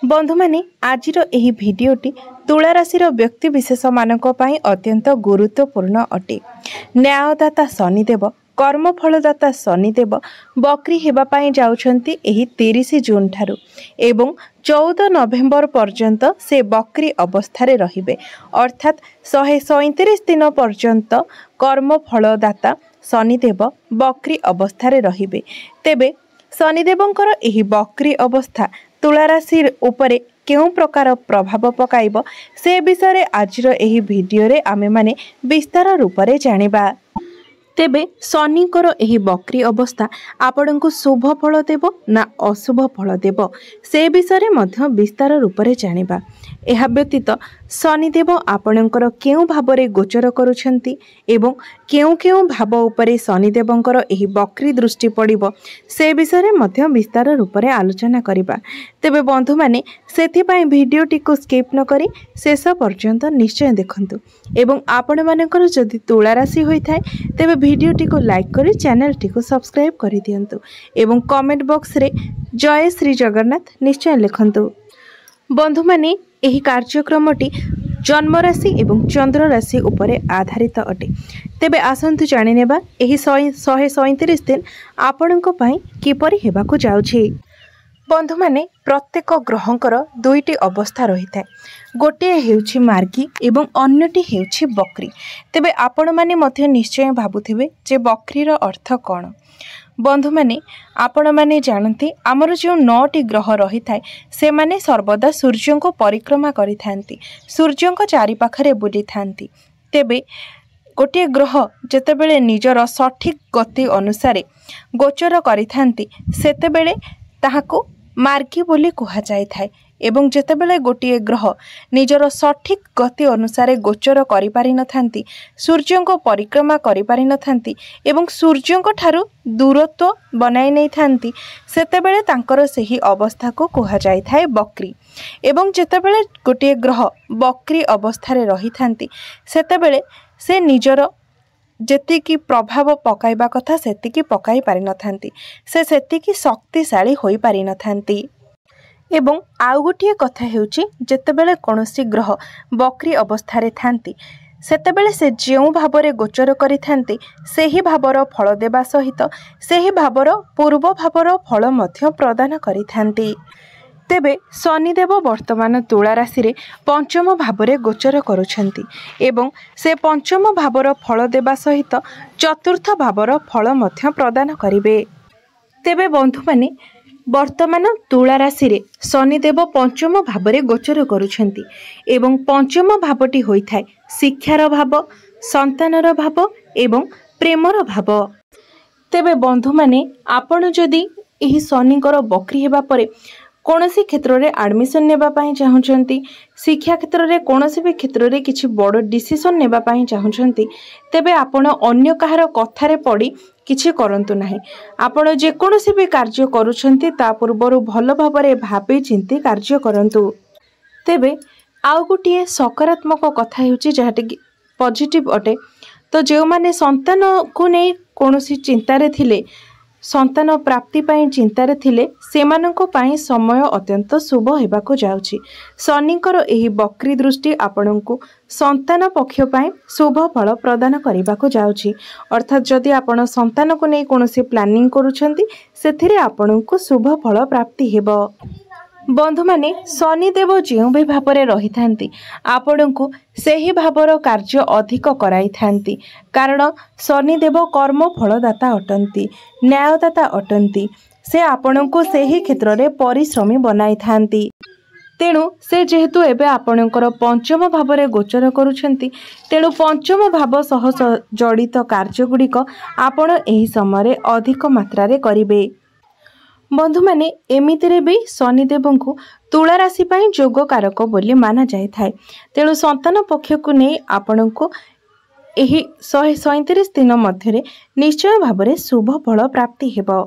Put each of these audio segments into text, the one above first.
बंधु माने आजिर एही भिडियोटी तुला राशिर व्यक्ति विशेष मानक पई अत्यंत गुरुत्वपूर्ण अटे। न्यायदाता शनिदेव कर्मफलदाता शनिदेव बकरी हेबा पई जाउछंती एही 30 जून ठारू एवं 14 नवेम्बर पर्यंत से बकरी अवस्था रे रहिबे, अर्थात 137 दिन पर्यंत कर्मफलदाता शनिदेव बकरी अवस्था रे रहिबे। तेबे शनिदेवंकर एही बकरी अवस्था तुला राशि उपरे केउं प्रकार प्रभाव पकाइब से विषय आजिर एही भिडियो रे आमे माने विस्तार रूप रे जानिबा। तेबे शनिकर एही बकरी अवस्था आपणको शुभ फल देव ना अशुभ फल देव से विषय मध्य विस्तार रूप रे जानिबा। एहा व्यतीत शनिदेव आपणकर केउं भाबरे गोचर करूछंती एवं केउं केउं भाव उपरे शनिदेवंकर एही बकरी दृष्टि पड़िबो से विषय मध्य विस्तार रूप रे आलोचना करिबा। तेबे बंधु माने सेथि पई भिडियोटी को स्किप न करी शेष पर्यंत निश्चय देखंतु एवं आपण मानकर जदि तुला राशि होई थाए तेबे भिडियोटी को लाइक करी चैनल टी को सब्सक्राइब करि दियंतु एवं कमेंट बॉक्स रे जय श्री जगन्नाथ निश्चय लिखंतु। बंधु माने एही कार्यक्रमटी जन्म राशि एवं चंद्र राशि उपरे आधारित अटे। तेबे आसंतु जानि नेबा एही 137 दिन आपणको पई किपरि हेबाकू जाउछि। बंधु माने प्रत्येक ग्रहंकर दुईटी अवस्था रही थाए, गोटे हेउछि मार्गी एवं अन्यटी हेउछि बकरी। तेबे आपण माने मध्य निश्चय भाबुथिबे जे बकरीर अर्थ कौन। बंधु माने आपण माने जानते आमर जो 9टी ग्रह रही थाए से माने सर्वदा सूर्य को परिक्रमा करि थांती, सूर्य को चारि पाखरे बुली थांती। तेबे गोटे ग्रह जेतेबेले निजर सठिक गति अनुसार गोचर करि थांती सेतेबेले ताहाको मार्गी बोली कुहा जाय थाए एवं जेतेबेले गोटे ग्रह निजर सठिक गति अनुसार गोचर करि पारि न थांती, सूर्य को परिक्रमा करि पारि न थांती एवं सूर्य को ठारू दूरत्व बनाई नै थांती सेतेबेले तांकर सही अवस्था को कुहा जाय थाए बकरी। एवं जेतेबेले गोटे ग्रह बकरी अवस्था रे रही थांती सेतेबेले से निजर जेतिकी प्रभाव पकाइबा कथा सेतिकी पकाई पारि न थांती, से सेतिकी शक्तिशाली होई पारि न थांती। एवं आउ गोटे कथा हेउची जेतेबेले कोनोसी ग्रह बकरी अवस्था रे थांती सेतेबेले से जेउ भाबरे गोचर करि थांती सेही भाबर फल देबा सहित सेही भाबर पूर्व भाबर फल मध्य प्रदान करि थांती। तेबे शनिदेव वर्तमान तुला राशि रे पंचम भावरे गोचर करुछंती एवं से पंचम भावर फल देबा सहित चतुर्थ भावर फल मध्य प्रदान करिवे। तेबे बंधु माने वर्तमान तुला राशि रे शनिदेव पंचम भावरे गोचर करुछंती एवं पंचम भावटी होई थाए शिक्षार भाव, संतानर भाव एवं प्रेमर भाव। तेबे बंधु माने आपण जदि एही शनिकर बकरी हेबा परे कोनोसी क्षेत्र रे एडमिशन नेबा पई चाहुचंती, शिक्षा क्षेत्र रे कोनोसी भी क्षेत्र रे किछि बड़ डिसीजन नेबा पई चाहुचंती तेबे आपण अन्य काहार कथा रे पड़ी किछि करंतु नाही। आपण जे कोनोसी भी कार्य करूछंती ता पूर्वरु भलो भाबरे भाबे चिंती कार्य करंतु। तेबे आउ गोटे सकारात्मक कथा हेउची जहाटी पॉजिटिव अटे। तो जे माने संतान को नै कोनोसी चिंता रे थिले, संतान प्राप्ति पाई चिंतारे थिले सेमानंको पाई समय अत्यंत शुभ हेबाको जाउछि। शनिकर एही बकरी दृष्टि आपणको संतान पक्ष पाई शुभ फल प्रदान करिबाको जाउछि, अर्थात जदि आपण संतान को नै कोनोसी प्लानिंग करूछंती सेथिरे आपणको शुभ फल प्राप्ति हेबो। बंधु माने शनिदेव जेउ भी भावरे रही थांती आपणको सेही भावर कार्य अधिक कराई थांती, कारण शनिदेव कर्म फलदाता अटंती, न्यायदाता अटंती। से आपणको सेही क्षेत्र रे परिश्रमी बनाई थांती। तेणु से जेहेतु एबे आपणकर पंचम भावरे गोचर करूछंती तेणु पंचम भाव सह जड़ित कार्य गुड़िक आपण एही समय अधिक मात्रा रे करिवे। बंधु माने एमितिरे भी शनिदेव को तुला राशि पाई जोग कारक बोली माना जाय थाए। तेणु संतान पक्ष को नहीं आपण को एही 137 दिन मध्य निश्चय भावरे शुभ फल प्राप्ति हेबो।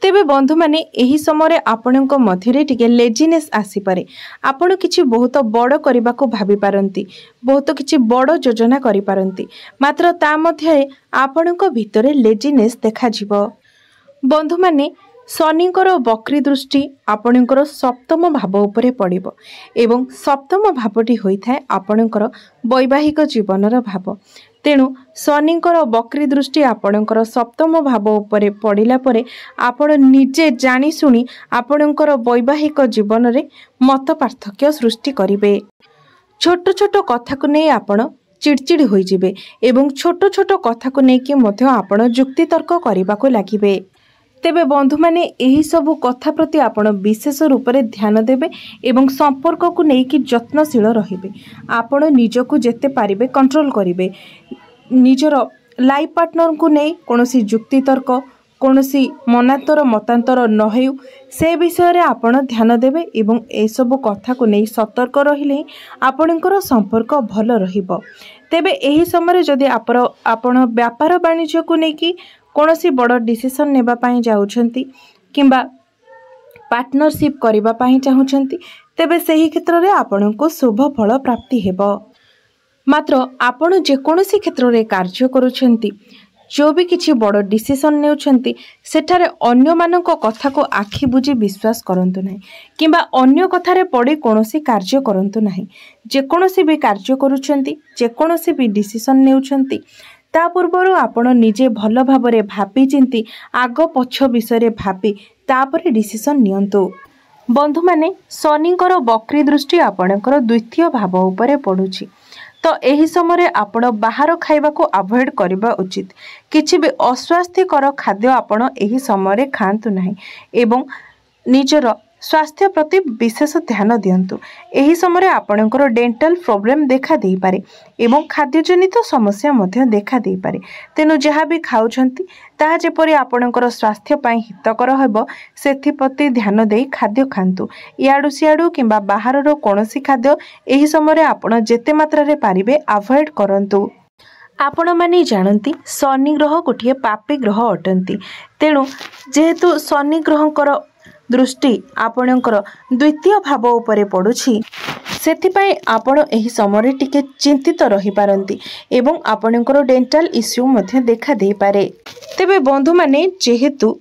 तेबे बंधु माने एही समय आपणक मध्य टिके लेजीनेस आसी पारे, आपण किछि बहुत बड़ करबा को भाबी पारंती, बहुत किछि बड़ योजना करि पारंती, मात्र ता मध्य आपणक भितरे लेजीनेस देखा जिवो। बंधु माने शनिंकर वक्री दृष्टि आपणकर सप्तम भाव उपरे पड़िबो एवं सप्तम भावटी होइथाय आपणकर वैवाहिक जीवनर भाव। तेणु शनिंकर वक्री दृष्टि आपणकर सप्तम भाव उपरे पड़िला परे आपण निजे जानी सुनी आपणकर वैवाहिक जीवन रे मत पार्थक्य सृष्टि करिवे। छोट छोट कथा को नहीं आपण चिड़चिड़ होई जिवे एवं छोट छोट कथा को नहीं कि मध्य आपण जुक्ति तर्क करने को लगिवे। तेबे बंधु माने एही सबु कथा प्रति आपण विशेष रूप से ध्यान देबे एवं संपर्क को लेकिन जत्नशील रहिबे। आपण निजको जेते पारिबे कंट्रोल करिवे। निजर लाइफ पार्टनर को नहीं कोनोसी जुक्ति तर्क कोनोसी मनांतर मतांतर न हेउ से विषय रे आपण ध्यान देबे एवं ए सबु कथा को नहीं सतर्क रहिले आपणकर संपर्क भल रहिबो। तेबे एही समय जदि आपण व्यापार वाणिज्य को लेकिन कौनसी बड़ डिसीजन नेबा पाई जाउछंती किंबा पार्टनरशिप करबा पाई चाहुछंती तेबे सही क्षेत्र रे आपनको शुभ फल प्राप्ति हेबो। मात्र आपण जे कोनोसी क्षेत्र रे कार्य करूछंती जो भी किछि बड़ डिसीजन नेउछंती सेठारे अन्य मानक कथा को आखि बुझी विश्वास करंतु नाही किंबा अन्य कथारे पड़ी कोनोसी कार्य करंतु नाही। जे कोनोसी भी कार्य करूछंती जे कोनोसी भी डिसीजन नेउछंती ता पूर्वर आपण निजे भल भाबरे भाबी चिंती आग पछ विषय भाबी तापरे डिसीजन नियंतु। बंधु माने शनिंकर वक्री दृष्टि आपणकर द्वितीय भाव उपरे पड़ुछि तो एही समय आपण बाहर खाइबा को अवॉइड करबा उचित। किछि भी अस्वास्थ्यकर खाद्य आपण एही समय खांतु नाही एवं निजर स्वास्थ्य प्रति विशेष ध्यान दियंतु। एही समय आपणकर डेंटल प्रॉब्लम देखा दे पारे एवं खाद्यजनित समस्या मध्य देखा दे पारे। तेनु जहाँ भी खाउछंती ताहा जेपरि आपणकर स्वास्थ्य पई हितकर हेबो सेथिप्रति ध्यान देई खाद्य खांतु। इयाडु सियाडु किंबा बाहरर कोनोसी खाद्य एही समय आपण जेते मात्रा रे पारिबे अवॉइड करंतु। आपण माने जानती शनि ग्रह गोटे पापी ग्रह अटंती। तेणु जेहेतु शनि ग्रहकर दृष्टि आपणकर द्वितीय भाव उपरे पड़ुछि सेथिपाई आपण एही समय टिके चिंतित रही पारंती एवं आपणकर डेंटल इश्यू मध्य देखा दे पारे। तेबे बंधु माने जेहेतु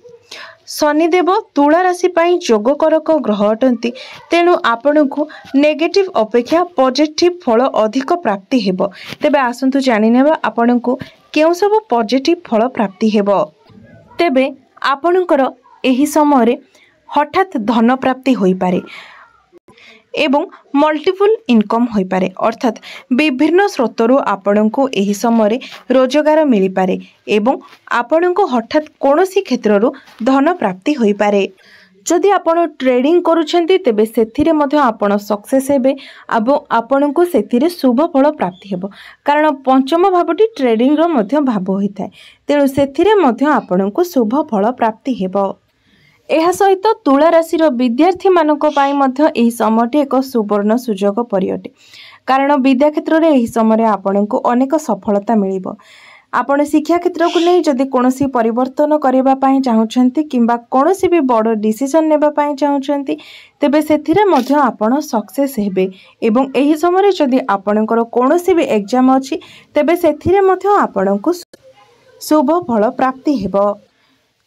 शनिदेव तुला राशि पाई जोगकारक ग्रह अटंती तेणु आपणको नेगेटिव अपेक्षा पॉजिटिव फल अधिक प्राप्ति हेबो। तेबे आसंतु जानि नेबा आपणको केउ सब पॉजिटिव फल प्राप्ति हेबो। तेबे आपणकर एही समय हठात धन प्राप्ति होई पारे एवं मल्टीपल इनकम होई पारे अर्थात विभिन्न स्रोतरु आपणको एही समय रोजगार मिली पारे एवं आपणको हठात कोनोसी क्षेत्ररु धन प्राप्ति होई पारे। जदि आपण ट्रेडिंग करूछंती तेबे सेथिरे मध्य आपण सक्सेस हेबे एवं आपणको सेथिरे शुभ फल प्राप्ति हेबो कारण पंचम भावटी ट्रेडिंग रो मध्य भाव होइथाय तेणु सेथिरे मध्य आपणको शुभ फल प्राप्ति हेबो। एहा सहित तुला राशि विद्यार्थी मानक पाई मध्य एही समयटी एक सुवर्ण सुजोग परिअटे कारण विद्या क्षेत्र में एही समय आपनको अनेक सफलता मिलिबो। आपण शिक्षा क्षेत्र को नहीं जदि कोनोसी परिवर्तन करबा पाई चाहुछंती किंबा कोनोसी भी बड़ डिसीजन नेबा पाई चाहुछंती तेबे सेथिरे मध्य आपण सक्सेस हेबे एवं एही समय जदि आपणकर कोनोसी भी एग्जाम अछि तेबे सेथिरे मध्य आपणको शुभ फल प्राप्ति हेबो।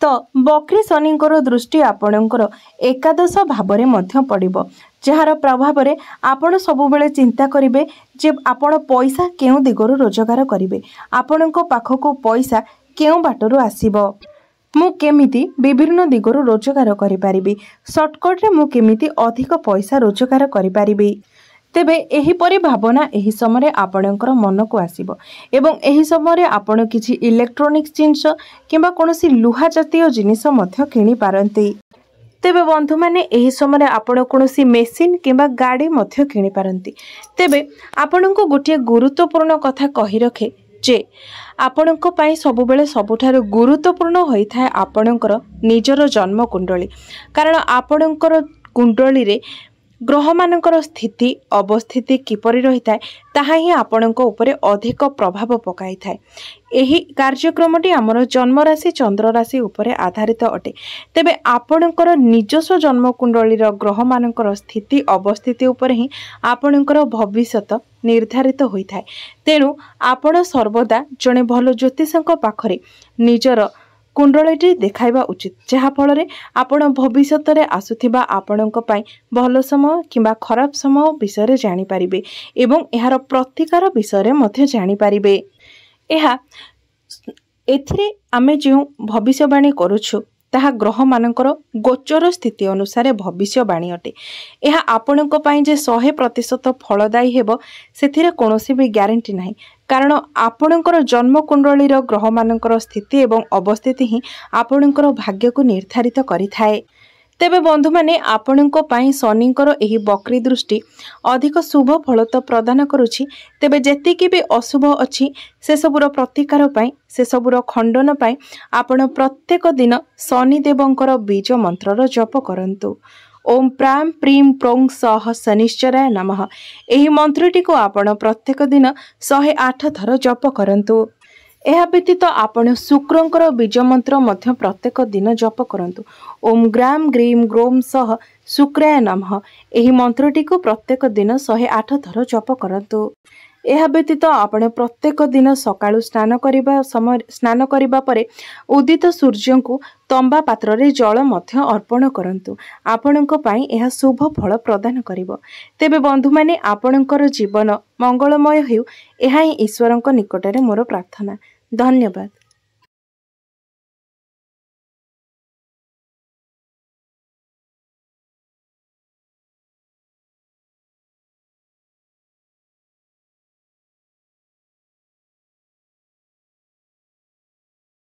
तो वक्री शनिंकर दृष्टि आपणकर एकादश भावरे मध्य पड़िबो जार प्रभाव रे आपण सबुबेले चिंता करिवे जे आपण पैसा केउ दिगरु रोजगार करिवे आपणको पाखको पैसा केउ बाटरु आसीबो मु केमिति विभिन्न दिगरु रोजगार करि पारिबी शॉर्टकट रे मु केमिति अधिक पैसा रोजगार करि पारिबी। तेबे एही परि भावना एही समय आपणकर मन को आसीबो एवं एही समय आपण किछि इलेक्ट्रोनिक्स जिनिस किंबा कोनोसी लुहा जातीय जिनिस मध्य किनि पारंती। तेबे बंधु माने एही समय आपण कोनोसी मेसिन किंबा गाड़ी मध्य किनि पारंती। तेबे आपणको गोटे गुरुत्वपूर्ण कथा कहि रखे जे आपणको पाई सबुबेले सबुठारु गुरुत्वपूर्ण होइथाय आपणकर निजर जन्म कुंडली कारण आपणकर कुंडली रे ग्रह मानकर स्थिति अवस्थिति किपरि रही थाए ताहा ही आपणको उपरे अधिक प्रभाव पकाई थाए। एही कार्यक्रमटी आमर जन्म राशि चंद्र राशि उपरे आधारित अटे। तेबे आपणकर निजस्व जन्म कुंडलीर ग्रह मानकर स्थिति अवस्थिति उपरे ही आपणकर भविष्यत निर्धारित होई थाए। तेणु आपण सर्वदा जने भल ज्योतिषक पाखरे निजर कुंडलीटी देखाइबा उचित जहाँफल आपण भविष्य में आसुथिबा आपणक पई भल समय किंबा खराब समय विषय जानिपारे एवं यार प्रतिकार विषय मध्य जानिपारे। एथिरे आमे जो भविष्यवाणी करुछु ताहा ग्रह मानकर गोचर स्थिति अनुसार भविष्यवाणी अटे। यह आपणक पई जे 100% फलदायी हेबो सेथिरे कोनोसी भी ग्यारंटी नाही, कारण आपणकर जन्म कुंडलीर ग्रह मानकर स्थिति एवं अवस्थिति ही आपणकर भाग्य को निर्धारित करिथाए। तेबे बंधु माने आपणक पई शनिकर एही वक्री दृष्टि अधिक शुभ फल तो प्रदान करुछि, तेबे जेतिकी भी अशुभ अछि से सबुर प्रतिकार पई से सबुर खंडन पई आपण प्रत्येक दिन शनि देवंकर बीज मंत्रर जप करंतु। ओम प्राम प्रीम प्रोंग सह शनिश्चराय नमः एही मंत्रटी को आपण प्रत्येक दिन 108 थर जप करंतु। यह व्यतीत आपण शुक्रंकर बीज मंत्र मध्य प्रत्येक दिन जप करंतु। ओम ग्राम ग्रीम ग्रोम सह शुक्राय नमः एही मंत्रटी को प्रत्येक दिन 108 थर जप करंतु। यह व्यतीत आपण प्रत्येक दिन सकाळु स्नान करिबा परे उदित सूर्य को तंबा पात्र रे जल मध्य अर्पण करंतु। आपणक पई यह शुभ फल प्रदान करिवो। तेबे बंधु माने आपणकर जीवन मंगलमय हेउ, यह ही ईश्वरक निकटरे मोर प्रार्थना। धन्यवाद।